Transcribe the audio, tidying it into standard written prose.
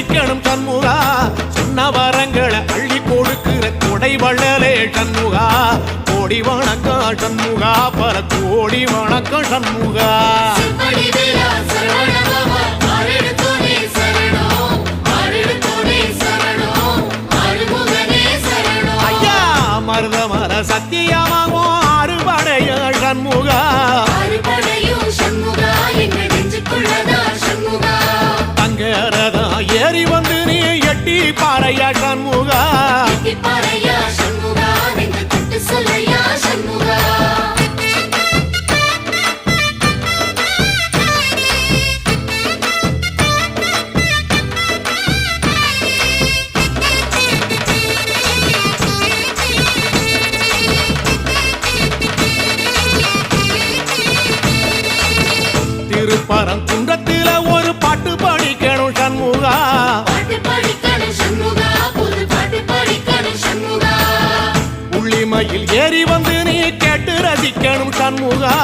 மன்னிக்கணும் சண்முகா சொன்ன வரங்களை அள்ளி கொடுக்கிற கொடை வள்ளலே சண்முகா கோடி வணக்கம் சண்முகா பல கோடி வணக்கம் சண்முகா ஐயா மருதமர சத்தியமாகும் அறுபடைய சண்முகா தங்கரதா ஏறி வந்து நீ எட்டி பாறையா சண்முகா திருப்பரங்குன்றத்தில ஒரு பாட்டு படிக்கணும் சண்முகா உள்ளிமையில் ஏறி வந்து நீ கேட்டு ரசிக்கணும் சண்முகா